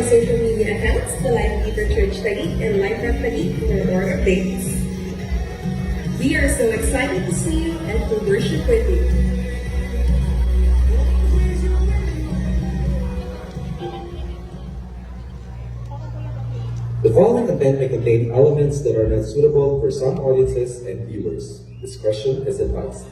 social media accounts, the Life Keeper Church Taguig and Life Rock Taguig, for more updates. We are so excited to see you and to worship with you. The following content may contain elements that are not suitable for some audiences and viewers. Discretion is advised.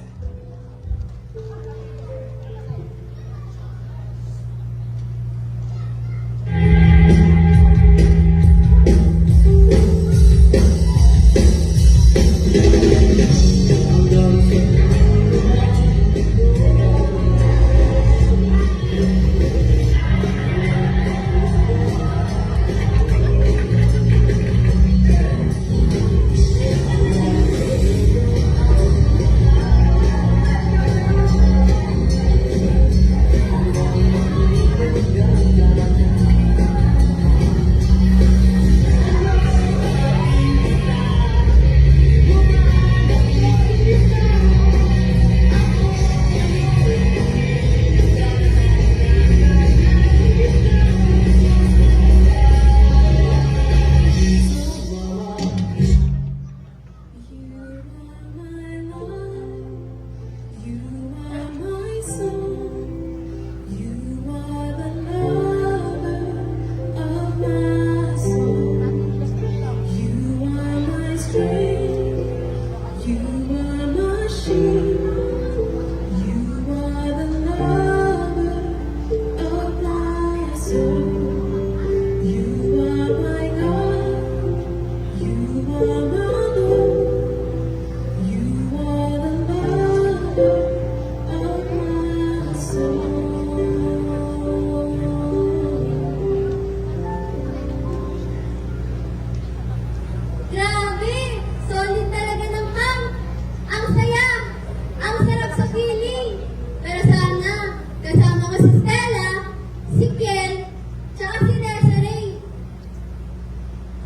Grabe! Solid talaga ng pang! Ang saya! Ang sarap sa feeling! Pero sana, kasama ko si Stella, si Kel, tsaka si Desiree.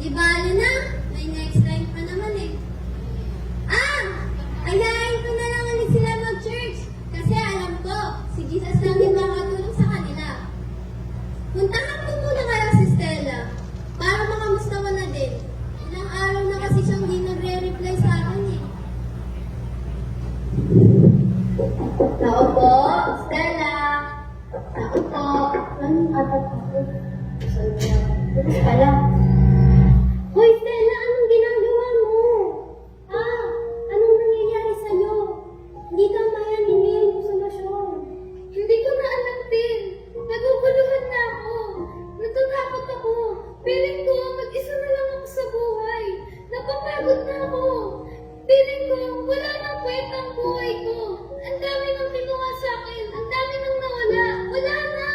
Di bali na, may next time pa naman eh. Ayain ko na lang ulit sila mag-church kasi alam ko, si Jesus lang din makatulong sa kanila. Puntahan ko muna kaya si Stella para makamusta ko na din. Ilang araw na kasi siyang di nagre-reply sa akin eh. Tao po, Stella. Tao po. Anong atat ako? Bukas pala. Hoy Stella, anong ginagawa mo? Anong nangyayari sa'yo? Hindi ka mayanin yung solusyon. Hindi ko na alam din. Naguguluhan na ako. Natatakot ako. Piling ko, mag-isa na lang ako sa buhay. Napapagod na ako. Piling ko, wala nang kwenta ang buhay ko. Ang dami nang kinuha sa akin. Ang dami nang nawala. Wala na.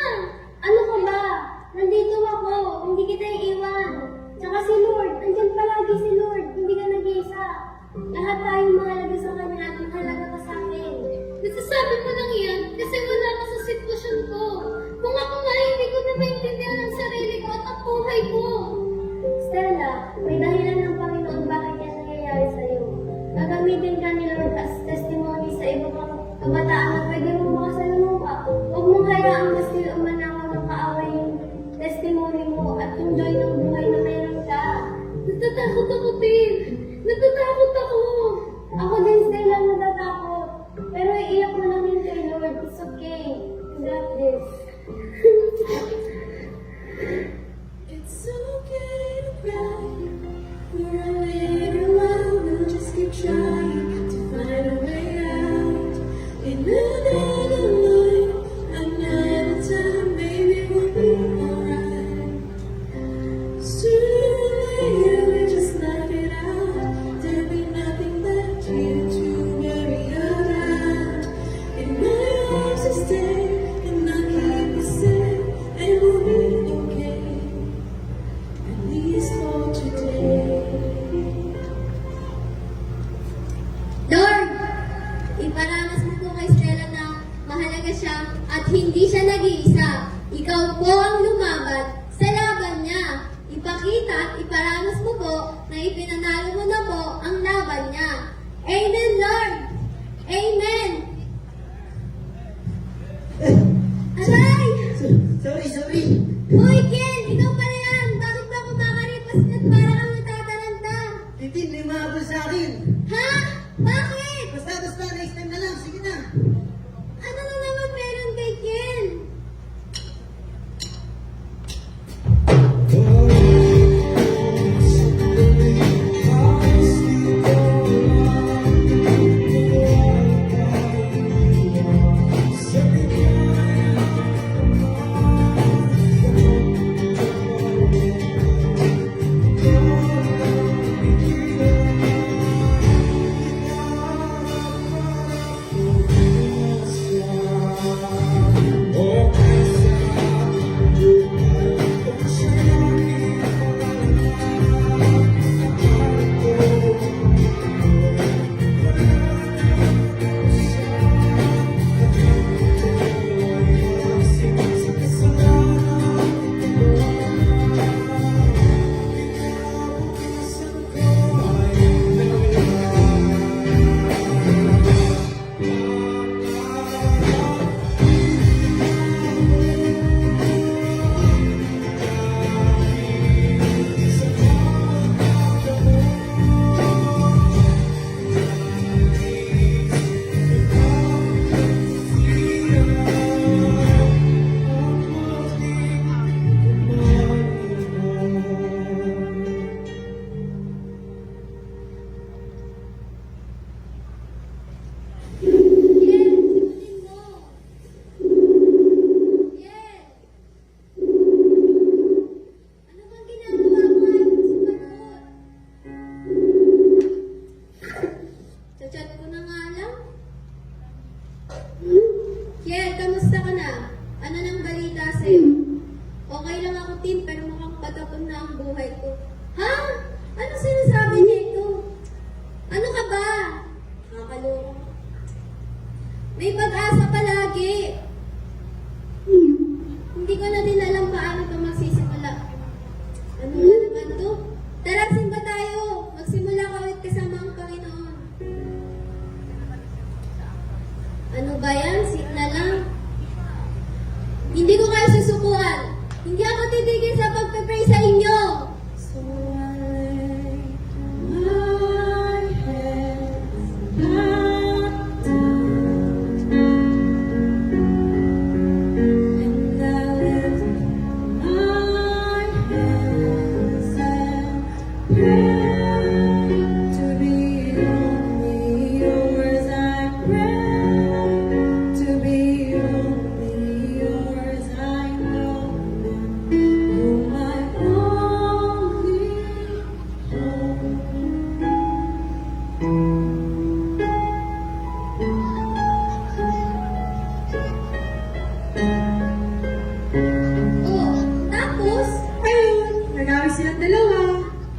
Ano ka ba? Nandito ako. Hindi kita iiwan. Tsaka si Lord. Andyan palagi si Lord. Hindi ka nag-iisa. Lahat tayo mahalaga sa kanya at mahalaga ka sa akin. Nasasabi mo lang yan kasi wala ka sa sitwasyon ko. Kung ako nga, hindi ko na maintindihan ang sarili ko at ang buhay ko. Stella, may dahilan ng Panginoon bakit yan nangyayari sa'yo. Gagamitin ka ni Lord as testimony sa iba pang kabataan na pwede mo makasalamuha. Huwag mong hayaang basta umanawa ng kaaway yung testimony mo at yung joy ng buhay na mayroon ka. Natatakot ako, Tin. Natatakot ako. Ako din, Stella, natatakot. Pero iiyak mo lang yun kay Lord. It's okay. You got this. It's okay to cry. For a little while, we'll just keep trying to find a way out. In another life, another time, maybe we'll be alright. Sooner or later, we just laugh it out. There'll be nothing left here to worry about. In my arms, I stay, and I'll keep you safe, and we'll be okay. At least for today. Lord, iparanas mo po kay Stella na mahalaga siya at hindi siya nag-iisa. Ikaw po ang lumaban sa laban niya. Ipakita at iparanas mo po na ipinanalo mo na po ang laban niya. Amen, Lord! Amen! Aray! Sorry. Uy, Ken! Ikaw pala 17 pero mukhang patapon na ang buhay ko. Ha? Ano sinasabi nito? Ano ka ba? Nakakaloko. May pag-asa palagi. Hindi ko na din alam paano ito magsisimula. Ano na naman to? Tara, simba tayo. Magsimula ka ulit kasama ang Panginoon. Ano ba yan? Sit na lang. Hindi ko kayo susukuan. Hindi ako titigil sa pagpe-pray sa inyo. So I lay my head back down, and I lift my hands and pray to be only yours. I pray to be only yours. I know you're my only hope. Oh, tapos, Ayun, nag-away silang dalawa.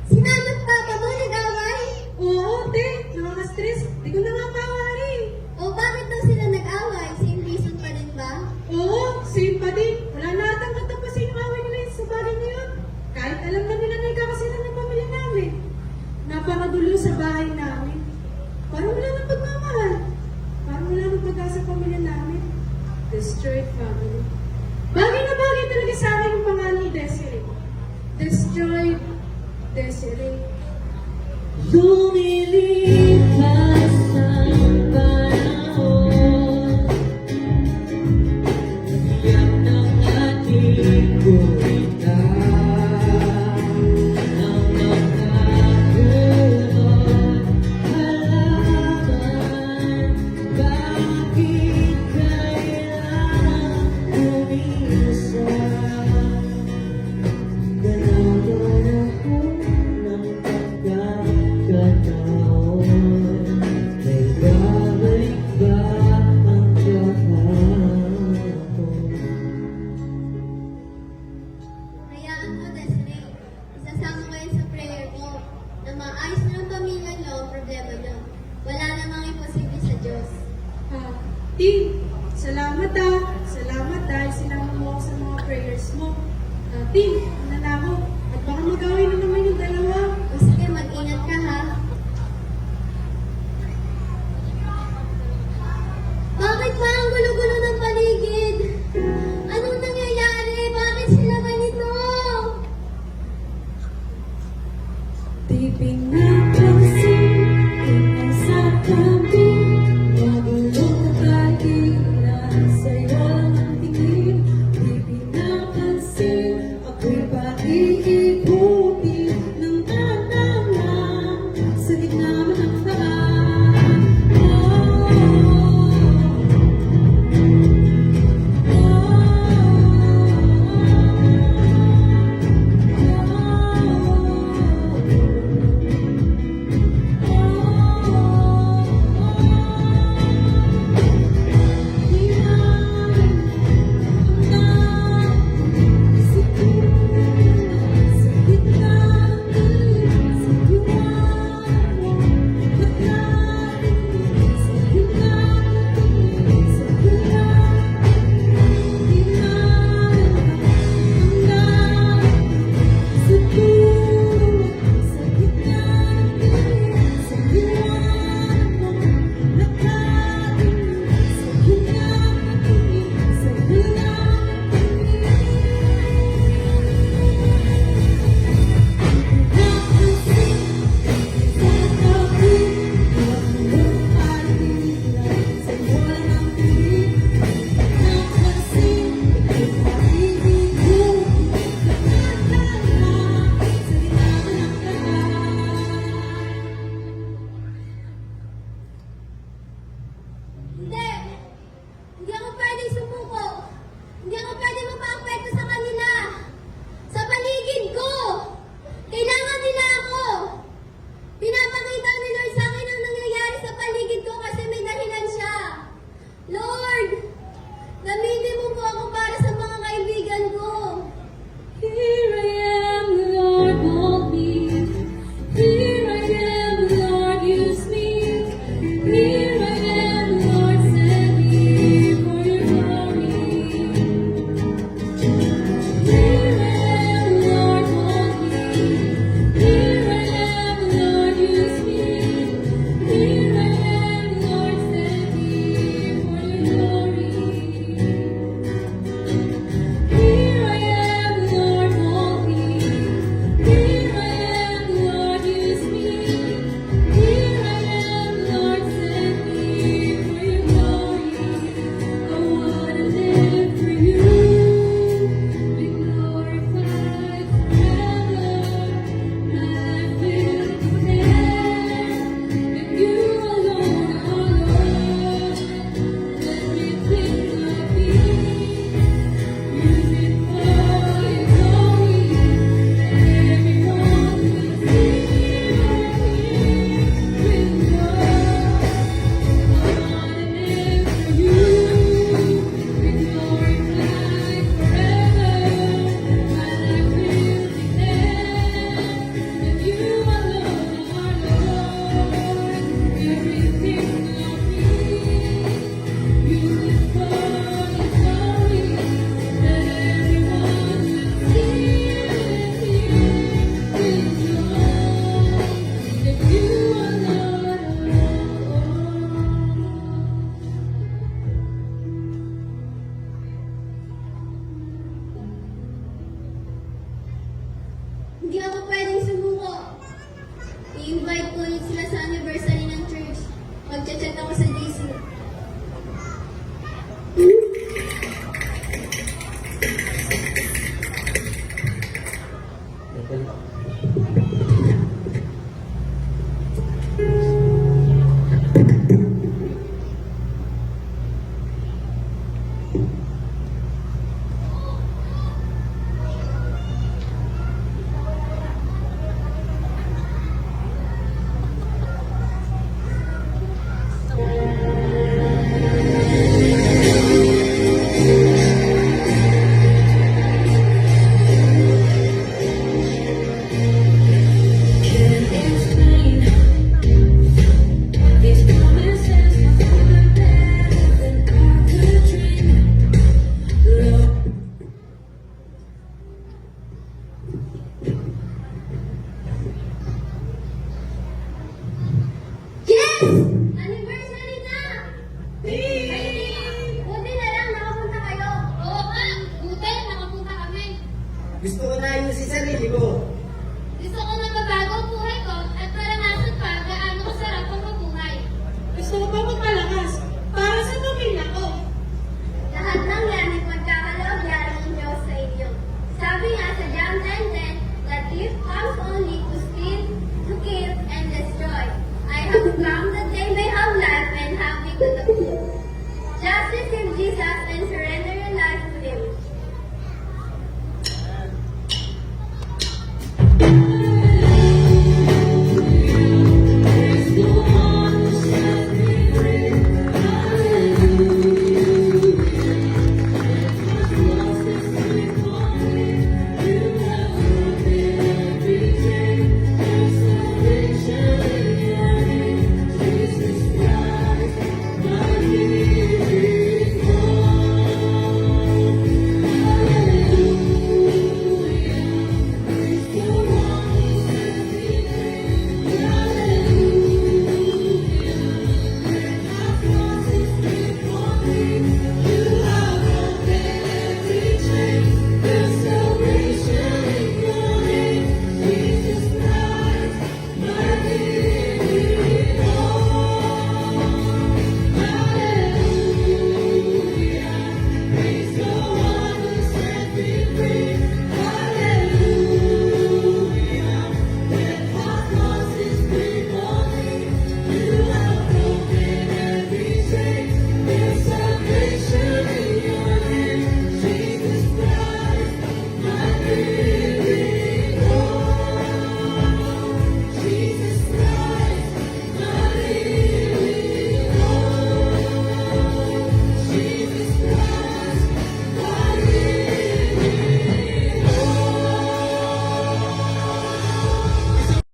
si Mama at Papa mo nag-away? Oo, te, nakaka-stress. Di ko na nga mawari. O bakit daw sila nag-away? Same reason pa rin ba? Oo, same pa din. Wala na atang katapusin yung away nila sa bagay na yun. Kahit alam na nila na ikakasila ng pamilya namin. Napakagulo sa bahay namin. Parang wala nang pagmamahal. Parang wala nang pag-asa sa pamilya namin. Destroyed family. Bagay na bagay talaga sa akin yung pangalan ni Desiree. Destroyed Desiree. Lumilipas ang panahon, iyak ng ating gurita, ang nakakulot, halaman, bakit kailangan umisa? Ganaw-ganaw ng pagkakataon, may babalik ba ang kahapon? Hayaan mo, Desiree. Isasama ko yan sa prayer ko na maayos na ang pamilya niyo ang problema niyo. Wala namang imposible sa Diyos. Ting, salamat ah. Salamat dahil sinama mo ako sa mga prayers mo. Ting, ano na ako? At baka mag-away na naman yung dalawa. O sige, mag-ingat ka ha. Bakit ba ang gulo-gulo ng paligid? Anong nangyayari? Bakit sila ganito? Di pinapansin, ingay sa tabi, magulong kakakila, sa'yo lang ang tingin. Di pinapansin, ako'y paiikuti ng tanda-lang sa gitna ng daan. Magchat-chat ako sa GC. Can't explain these promises are better than I could dream. Love. Yes! Anniversary na! Buti na lang nakapunta kayo. Oo nga, buti nakapunta kami. Gusto ko na ayusin sarili ko. Gusto ko na mabago ang buhay ko at maranasan pa gaano kasarap ang mabuhay. Gusto ko pa magpalakas para sa pamilya ko. Lahat ng yan ay magkakalaw-yan ng Diyos sa inyo. Sabi nga sa John 10:10, that thief comes only to steal, to kill, and destroy. I have come that they may have life and have it to the full. Just as if